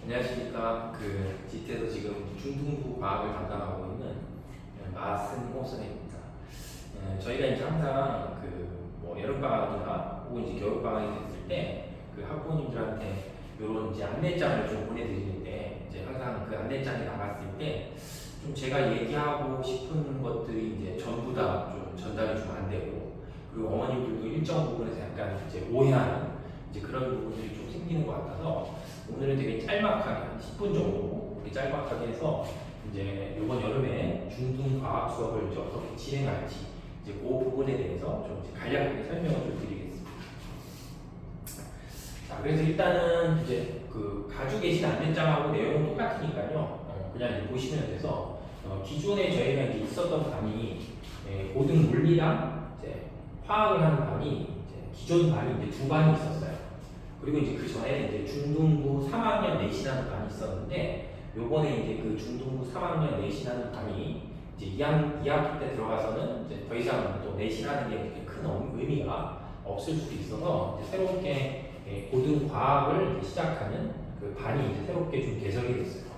안녕하십니까. GT에서 지금 중등부 과학을 담당하고 있는 마승호 선생님입니다. 저희가 이제 항상 뭐 여름방학이나 혹은 이제 겨울방학이 됐을 때 학부모님들한테 이런 이제 안내장을 좀 보내드리는데, 이제 항상 그 안내장이 나갔을 때 좀 제가 얘기하고 싶은 것들이 이제 전부 다 좀 전달이 좀 안 되고, 그리고 어머님들도 일정 부분에서 약간 이제 오해하는 이제 그런 부분들이 좀 생기는 것 같아서, 오늘은 되게 짤막하게 한 10분 정도 우리 짤막하게 해서 이제 이번 여름에 중등 과학 수업을 이제 어떻게 진행할지 이제 그 부분에 대해서 좀 이제 간략하게 설명을 좀 드리겠습니다. 자, 그래서 일단은 이제 가지고 계신 안내장하고 내용은 똑같으니까요. 그냥 이제 보시면 돼서 기존에 저희가 이제 있었던 반이 고등 물리랑 이제 화학을 하는 반이 이제 기존 반이 이제 두 반이 있었어요. 그리고 이제 그 전에 이제 중등부 3학년 내신하는 반이 있었는데, 요번에 이제 그 중등부 3학년 내신하는 반이 이제 2학기 때 들어가서는 이제 더 이상 또 내신하는 게 그렇게 큰 의미가 없을 수도 있어서 이제 새롭게 고등 과학을 이제 시작하는 그 반이 이제 새롭게 좀 개설이 됐어요.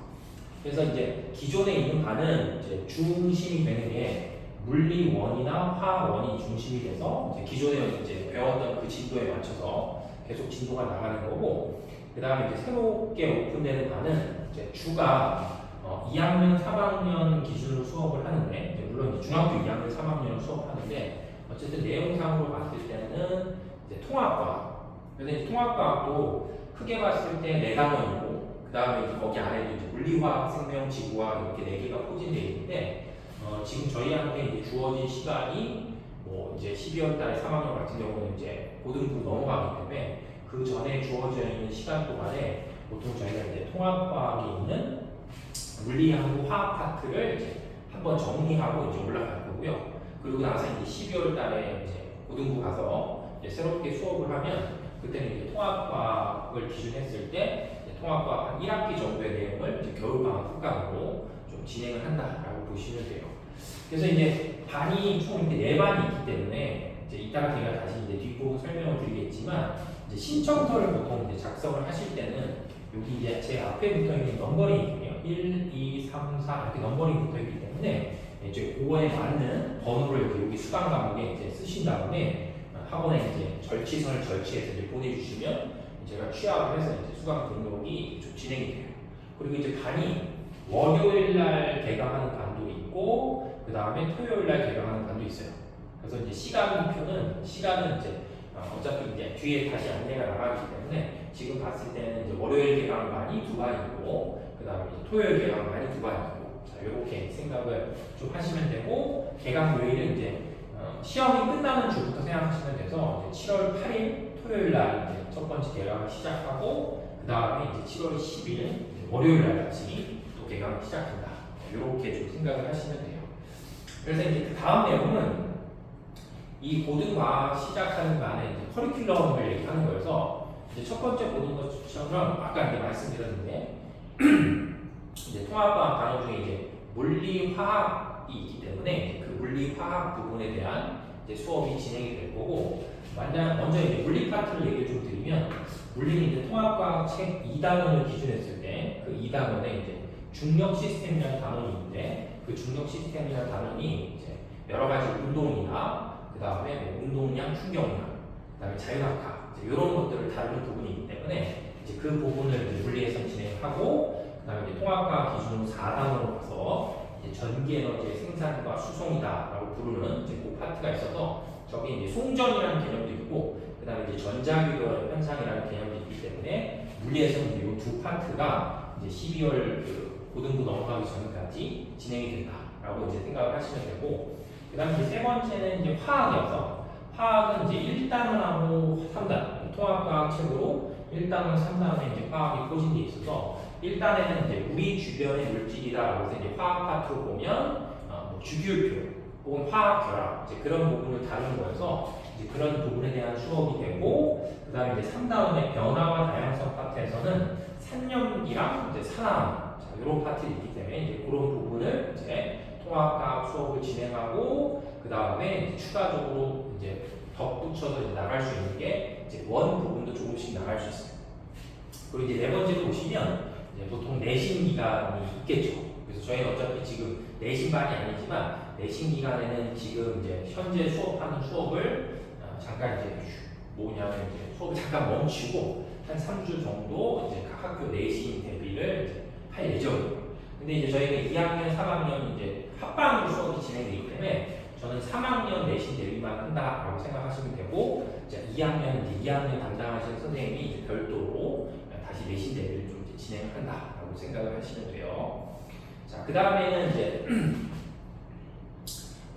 그래서 이제 기존에 있는 반은 이제 중심이 되는 게 물리 1이나 화학 1이 중심이 돼서 이제 기존에 이제 배웠던 그 진도에 맞춰서 계속 진도가 나가는 거고, 그 다음에 이제 새롭게 오픈되는 반은 이제 주가 2학년, 3학년 기준으로 수업을 하는데, 이제 물론 이제 중학교 2학년, 3학년을 수업하는데, 어쨌든 내용상으로 봤을 때는 이제 통합과학. 그래서 이제 통합과학도 크게 봤을 때 4단원이고, 그 다음에 이제 거기 안에도 이제 물리화학, 생명, 지구화학 이렇게 4개가 포진되어 있는데, 지금 저희한테 이제 주어진 시간이 뭐 이제 12월 달에 3학년 같은 경우는 이제 고등부 넘어가기 때문에 그 전에 주어져 있는 시간 동안에 보통 저희가 이제 통합과학에 있는 물리하고 화학 파트를 이제 한번 정리하고 이제 올라갈 거고요. 그리고 나서 이제 12월 달에 이제 고등부 가서 이제 새롭게 수업을 하면, 그때는 이제 통합과학을 기준했을 때 통합과학 한 1학기 정도의 내용을 이제 겨울방학 후반으로 좀 진행을 한다라고 보시면 돼요. 그래서 이제 반이 총 이렇게 4반이 있기 때문에 이제 이따가 제가 다시 이제 뒷부분 설명을 드리겠지만, 이제 신청서를 보통 이제 작성을 하실 때는 여기 이제 제 앞에 붙어 있는 넘버링이 있고요. 1, 2, 3, 4 이렇게 넘버링이 붙어 있기 때문에 이제 그거에 맞는 번호를 여기 수강 과목에 이제 쓰신 다음에 학원에 이제 절치선을 절치해서 이제 보내주시면 제가 취합을 해서 이제 수강 등록이 좀 진행이 돼요. 그리고 이제 반이 월요일 날 개강하는 반도 있고, 그 다음에 토요일 날 개강하는 반도 있어요. 그래서 이제 시간은 이제 어차피 이제 뒤에 다시 안내가 나가기 때문에 지금 봤을 때는 이제 월요일 개강 반이 2반이고, 그 다음에 토요일 개강 반이 2반이고, 자, 이렇게 생각을 좀 하시면 되고, 개강 요일은 이제 시험이 끝나는 주부터 생각하시면 돼서 이제 7월 8일 토요일 날 이제 첫 번째 개강을 시작하고, 그 다음에 이제 7월 10일 월요일 날 같이 또 개강을 시작한다. 이렇게 좀 생각을 하시면 돼요. 그래서 이제 그 다음 내용은 이 고등과학 시작하는 반에 이제 커리큘럼을 얘기하는 거여서, 이제 첫 번째 보는 것처럼 아까 이제 말씀드렸는데 이제 통합과학 단원 중에 이제 물리화학이 있기 때문에 그 물리화학 부분에 대한 이제 수업이 진행이 될 거고, 먼저 이제 물리 파트를 얘기를 좀 드리면, 물리는 이제 통합과학 책 2단원을 기준했을 때 그 2단원에 이제 중력 시스템이라는 단원이 있는데, 그 중력 시스템이라는 단원이 이제 여러 가지 운동이나 그 다음에 뭐 운동량, 충격량, 그 다음에 자율학학 이런 것들을 다루는 부분이기 때문에 이제 그 부분을 이제 물리에서 진행하고, 그 다음에 이제 통합과학 기준으로 4단원으로 가서 이제 전기 에너지의 생산과 수송이다라고 부르는 이제 그 파트가 있어서, 저기 이제 송전이라는 개념도 있고, 그 다음에 이제 전자규격 현상이라는 개념도 있기 때문에 물리에서는 이 두 파트가 이제 12월 고등부 넘어가기 전까지 진행이 된다라고 이제 생각을 하시면 되고, 그 다음에 이제 세 번째는 이제 화학이어서, 화학은 이제 1단원하고 3단, 통합과학 책으로 1단원, 3단원에 이제 화학이 포진되어 있어서, 1단에는 이제 우리 주변의 물질이다라고 해서 이제 화학 파트로 보면 뭐 주기율표 혹은 화학 결합 이제 그런 부분을 다루는 거여서 이제 그런 부분에 대한 수업이 되고, 그 다음에 이제 3단원의 변화와 다양성 파트에서는 산염기랑 이제 산암 이런 파트가 있기 때문에 이제 그런 부분을 이제 통합과학 수업을 진행하고, 그 다음에 추가적으로 이제 덧붙여서 이제 나갈 수 있는 게 이제 원 부분도 조금씩 나갈 수 있어요. 그리고 이제 네 번째로 보시면 이제 보통 내신 기간이 있겠죠. 그래서 저희는 어차피 지금 내신반이 아니지만 내신 기간에는 지금 이제 현재 수업하는 수업을 잠깐 이제 뭐냐면 이제 수업을 잠깐 멈추고 한 3주 정도 이제 각 학교 내신 대비를 이제 할 예정이에요. 근데 이제 저희가 2학년, 3학년 이제 합방으로 수업이 진행되기 때문에 저는 3학년 내신 대비만 한다라고 생각하시면 되고, 이제 2학년 담당하시는 선생님이 이제 별도로 다시 내신 대비를 좀 이제 진행을 한다라고 생각을 하시면 돼요. 자, 그 다음에는 이제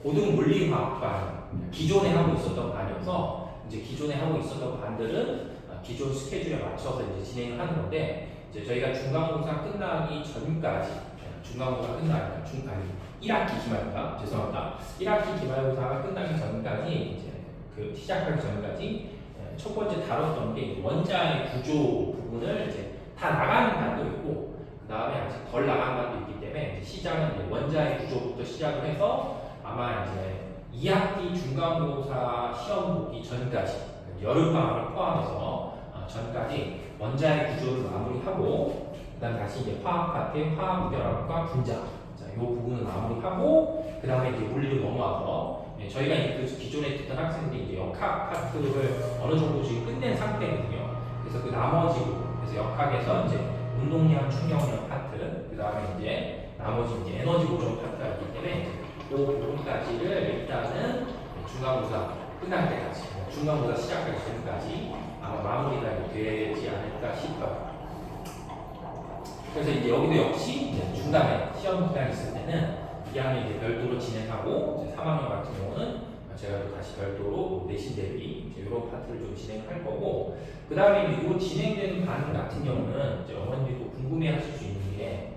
고등 물리화학반, 기존에 하고 있었던 반이어서 이제 기존에 하고 있었던 반들은 기존 스케줄에 맞춰서 이제 진행을 하는 건데, 이제 저희가 중간고사 끝나기 전까지, 중간고사 끝나기 중간이 1학기 기말고사, 죄송합니다. 1학기 기말고사가 끝나기 전까지 이제 그 시작하기 전까지 첫 번째 다뤘던 게 원자의 구조 부분을 이제 다 나가는 반도 있고, 그 다음에 아직 덜 나간 반도 있기 때문에 이제 시작은 이제 원자의 구조부터 시작을 해서 아마 이제 2학기 중간고사 시험 보기 전까지 여름방학을 포함해서 전까지 원자의 구조를 마무리하고, 그 다음 다시 이제 화학 파트, 화학무결합과 분자, 자, 이 부분을 마무리하고, 그 다음에 이제 물리로 넘어와서 저희가 이제 그 기존에 듣던 학생들이 이제 역학 파트를 어느 정도 지금 끝낸 상태거든요. 그래서 그 나머지 부분, 그래서 역학에서 이제 운동량, 충격량 파트, 그 다음에 이제 나머지 이제 에너지 보존 파트가 있기 때문에 그 부분까지를 일단은 중간고사 끝날 때까지, 중간고사 시작하기 전까지 아마 마무리가 되지 않을까 싶어요. 그래서 이제 여기도 역시 이제 중간에 시험 기간이 있을 때는 2학년 이제 별도로 진행하고, 이제 3학년 같은 경우는 제가 또 다시 별도로 내신 대비 이런 파트를 좀 진행할 거고, 그 다음에 이 진행되는 반 같은 경우는 이제 어머니들도 궁금해하실 수 있는 게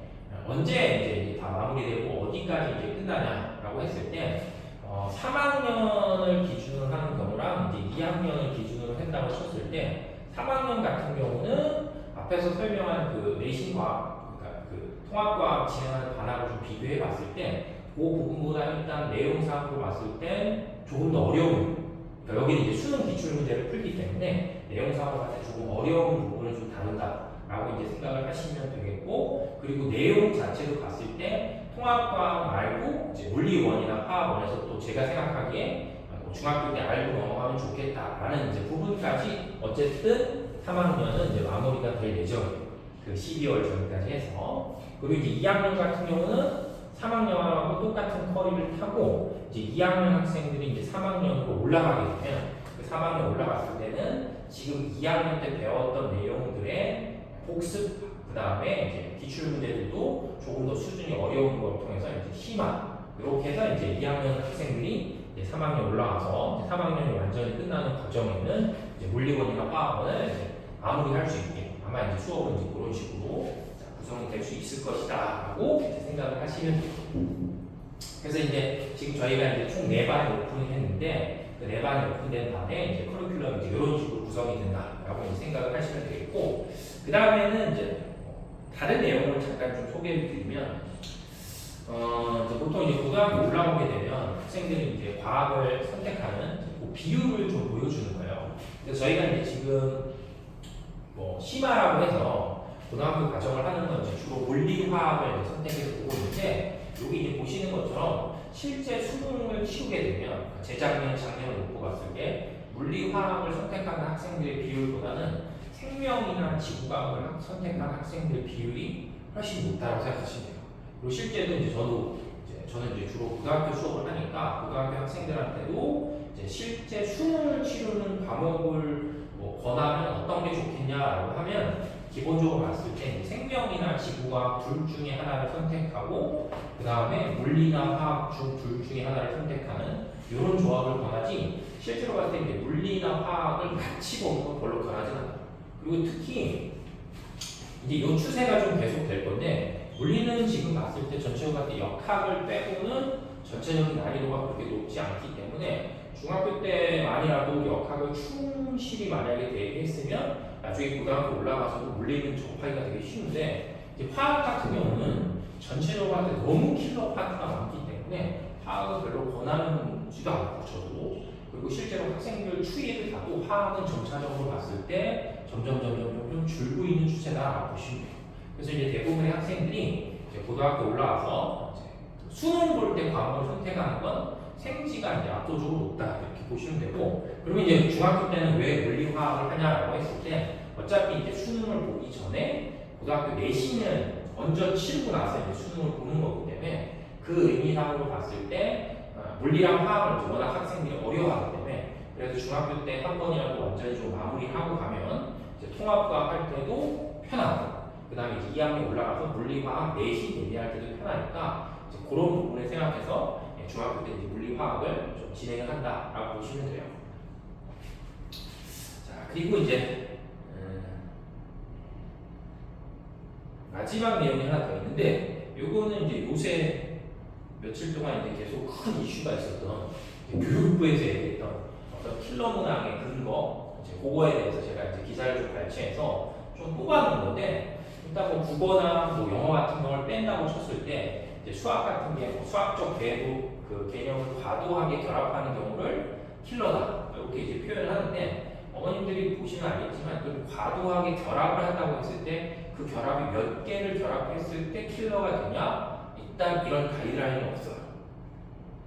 언제 이제 다 마무리되고 어디까지 이제 끝나냐라고 했을 때 3학년을 기준으로 하는 경우랑 이제 2학년을 기준으로 한다고 쳤을 때 3학년 같은 경우는 앞에서 설명한 그 내신과학, 그러니까 그 통합과학 진행하는 반하고 좀 비교해 봤을 때 그 부분보다 일단 내용상으로 봤을 때 조금 더 어려운, 그러니까 여기는 이제 수능 기출 문제를 풀기 때문에 내용상으로 봤을 때 조금 어려운 부분을 좀 다룬다라고 이제 생각을 하시면 되겠고, 그리고 내용 자체로 봤을 때 통합과학 말고 이제 물리원이나 화학원에서 또 제가 생각하기에 중학교 때 알고 넘어가면 좋겠다라는 이제 부분까지 어쨌든 3학년은 이제 마무리가 될 예정이에요. 그 12월 전까지 해서. 그리고 이제 2학년 같은 경우는 3학년하고 똑같은 커리를 타고 이제 2학년 학생들이 이제 3학년으로 올라가게 되면, 그 3학년 올라갔을 때는 지금 2학년 때 배웠던 내용들의 복습, 그 다음에 이제 기출 문제들도 조금 더 수준이 어려운 걸 통해서 이제 심화, 이렇게 해서 이제 2학년 학생들이 이제 3학년 올라가서 이제 3학년이 완전히 끝나는 과정에는 이제 물리원이나 화학원을 이제 마무리할 수 있게 아마 이제 수업은 이제 그런 식으로 구성이 될 수 있을 것이다라고 이제 생각을 하시면 돼요. 그래서 이제 지금 저희가 이제 총 4반이 오픈을 했는데 그 4반이 오픈된 반에 이제 커리큘럼이 이제 이런 식으로 구성이 된다라고 이제 생각을 하시면 되겠고, 그 다음에는 이제 다른 내용을 잠깐 좀 소개해 드리면, 이제 보통 이제 고등학교 올라오게 되면 학생들이 이제 과학을 선택하는 그 비율을 좀 보여주는 거예요. 그래서 저희가 이제 지금 뭐 심화라고 해서 고등학교 과정을 하는 건 이제 주로 물리화학을 선택해서 보고 있는데, 여기 이제 보시는 것처럼 실제 수능을 치르게 되면 재작년, 작년을 놓고 봤을 때 물리화학을 선택하는 학생들의 비율보다는 생명이나 지구과학을 선택하는 학생들의 비율이 훨씬 높다고 생각하시면 돼요. 그리고 실제로 이제 저는 이제 주로 고등학교 수업을 하니까 고등학교 학생들한테도 이제 실제 수능을 치르는 과목을 뭐 권하면 어떤 게 좋겠냐라고 하면, 기본적으로 봤을 때 생명이나 지구과학 둘 중에 하나를 선택하고, 그 다음에 물리나 화학 중 둘 중에 하나를 선택하는 이런 조합을 권하지, 실제로 봤을 때 이제 물리나 화학을 같이 보는 건 별로 권하지 않아요. 그리고 특히 이제 이 추세가 좀 계속 될 건데, 물리는 지금 봤을 때 전체적으로 봤을 때 역학을 빼고는 전체적인 난이도가 그렇게 높지 않기 때문에 중학교 때만이라도 역학을 충실히 만약에 대비했으면 나중에 고등학교 올라가서도 물리는 접하기가 되게 쉬운데, 이제 화학 같은 경우는 전체적으로 봤을 때 너무 킬러 파트가 많기 때문에 화학은 별로 권하지도 않고 저도, 그리고 실제로 학생들 추이를 봐도 화학은 점차적으로 봤을 때 점점 줄고 있는 추세다라고 보시면 돼요. 그래서 이제 대부분의 학생들이 이제 고등학교 올라와서 이제 수능 볼 때 과목을 선택하는 건 생지가 이제 압도적으로 높다 이렇게 보시면 되고, 그러면 이제 중학교 때는 왜 물리화학을 하냐라고 했을 때 어차피 이제 수능을 보기 전에 고등학교 내신을 먼저 치르고 나서 이제 수능을 보는 거기 때문에 그 의미상으로 봤을 때 물리랑 화학을 워낙 학생들이 어려워하기 때문에 그래서 중학교 때 한 번이라도 완전히 좀 마무리하고 가면 이제 통합과학 할 때도 편하고, 그 다음에 이제 2학년 올라가서 물리화학 내신 얘기할 때도 편하니까 이제 그런 부분을 생각해서 중학교 때 이제 물리화학을 좀 진행을 한다라고 보시면 돼요. 자, 그리고 이제 마지막 내용이 하나 더 있는데, 요거는 이제 요새 며칠 동안 이제 계속 큰 이슈가 있었던 교육부에서 얘기했던 어떤 킬러 문항의 근거, 이제 그거에 대해서 제가 이제 기사를 좀 발췌해서 좀 뽑아놓은 건데, 일단 뭐 국어나 뭐 영어 같은 경우를 뺀다고 쳤을 때 이제 수학 같은 게 수학적 궤도 그 개념을 과도하게 결합하는 경우를 킬러다 이렇게 이제 표현을 하는데, 어머님들이 보시면 알겠지만 좀 과도하게 결합을 한다고 했을 때 그 결합이 몇 개를 결합했을 때 킬러가 되냐, 일단 이런 가이드라인이 없어요.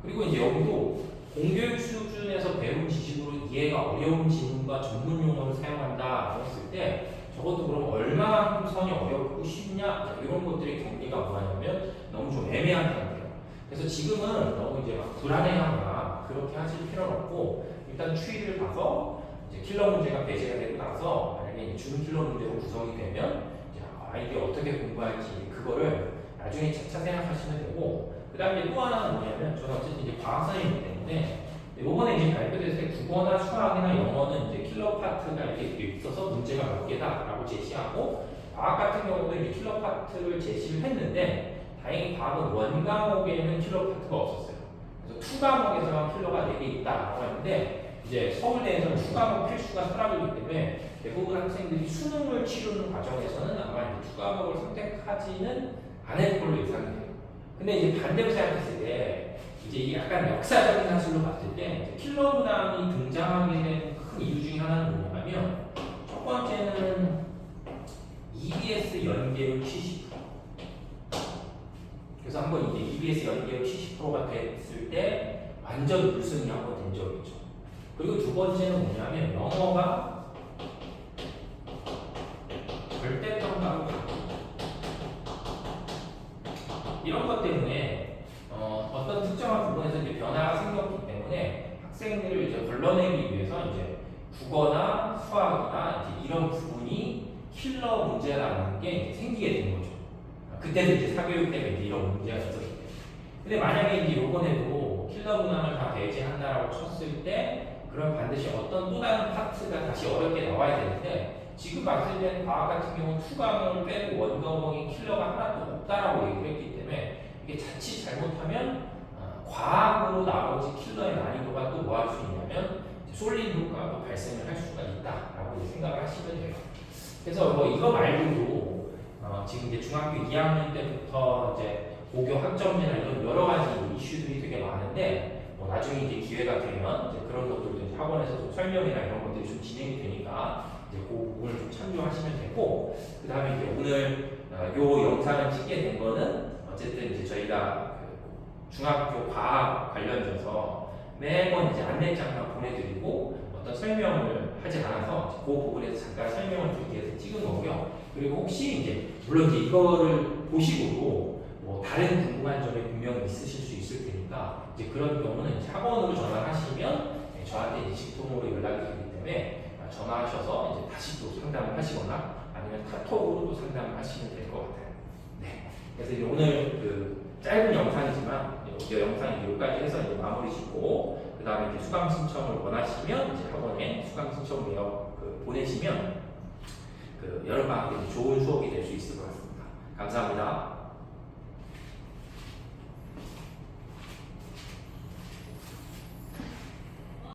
그리고 이제 여기도 공교육 수준에서 배운 지식으로 이해가 어려운 지문과 전문 용어를 사용한다고 했을 때 저것도 그럼 얼마만큼 선이 어렵고 쉽냐, 이런 것들의 경계가 뭐냐면 너무 좀 애매한 상태예요. 그래서 지금은 너무 이제 막 불안해하거나 그렇게 하실 필요는 없고, 일단 추이를 봐서 이제 킬러 문제가 배제가 되고 나서 만약에 이제 준킬러 문제로 구성이 되면 이제 아이들이 어떻게 공부할지 그거를 나중에 차차 생각하시면 되고, 그 다음에 또 하나는 뭐냐면 저는 어쨌든 이제 과학 선생님이기 때문에 이번에 이제 발표됐을 때 국어나 수학이나 영어는 이제 킬러 파트가 이렇게 있어서 문제가 몇 개다라고 제시하고, 과학 같은 경우도 이제 킬러 파트를 제시를 했는데 다행히 과학은 원 과목에는 킬러 파트가 없었어요. 그래서 투 과목에서만 킬러가 4개 있다라고 했는데, 이제 서울대에서는 투 과목 필수가 사라지기 때문에 대부분 학생들이 수능을 치르는 과정에서는 아마 이제 투 과목을 선택하지는 않을 걸로 예상이 돼요. 근데 이제 반대로 생각했을 때 이제 이게 약간 역사적인 사실로 봤을 때 킬러 문항이 등장하게 된 큰 이유 중에 하나는 뭐냐면, 첫 번째는 EBS 연계율 70%. 그래서 한번 이제 EBS 연계율 70%가 됐을 때 완전 우승이 한번 된 적이 있죠. 그리고 두 번째는 뭐냐면 영어가 절대평가로 바뀌고, 이런 것 때문에 어떤 특정한 부분에서 이제 변화가 생겼기 때문에 학생들을 이제 걸러내기 위해서 이제 국어나 수학이나 이제 이런 부분이 킬러 문제라는 게 이제 생기게 된 거죠. 그때도 이제 사교육 때문에 이제 이런 문제가 있었기 때문에. 근데 만약에 이제 요번에도 킬러 문항을 다 배제한다라고 쳤을 때 그럼 반드시 어떤 또 다른 파트가 다시 어렵게 나와야 되는데, 지금 봤을 때는 과학 같은 경우는 투 과목을 빼고 원 과목이 킬러가 하나도 없다라고 얘기를 했기 때문에 이게 자칫 잘못하면 과학으로 나머지 킬러의 난이도가 또 뭐 할 수 있냐면 솔린 효과가 또 발생을 할 수가 있다라고 생각을 하시면 돼요. 그래서 뭐 이거 말고도 지금 이제 중학교 2학년 때부터 이제 고교 학점제나 이런 여러 가지 이슈들이 되게 많은데, 뭐 나중에 이제 기회가 되면 이제 그런 것들도 이제 학원에서 좀 설명이나 이런 것들이 좀 진행이 되니까 이제 그 부분을 좀 참조하시면 되고, 그 다음에 이제 오늘 요 영상을 찍게 된 거는 어쨌든 이제 저희가 그 중학교 과학 관련돼서 매번 이제 안내장만 보내드리고 어떤 설명을 하지 않아서 그 부분에서 잠깐 설명을 드리기 위해서 찍은 거고요. 그리고 혹시 이제 물론 이제 이거를 보시고도 뭐 다른 궁금한 점이 분명히 있으실 수 있을 테니까 이제 그런 경우는 이제 학원으로 전화하시면 저한테 이제 직통으로 연락이 되기 때문에 전화하셔서 이제 다시 또 상담을 하시거나 아니면 카톡으로 또 상담을 하시면 될 것 같아요. 네. 그래서 이제 오늘 그 짧은 영상이지만 이 영상이 여기까지 해서 이제 마무리 짓고, 그 다음에 이제 수강 신청을 원하시면 이제 학원에 수강 신청 내역 보내시면 그 여름방학 때 좋은 수업이 될 수 있을 것 같습니다. 감사합니다.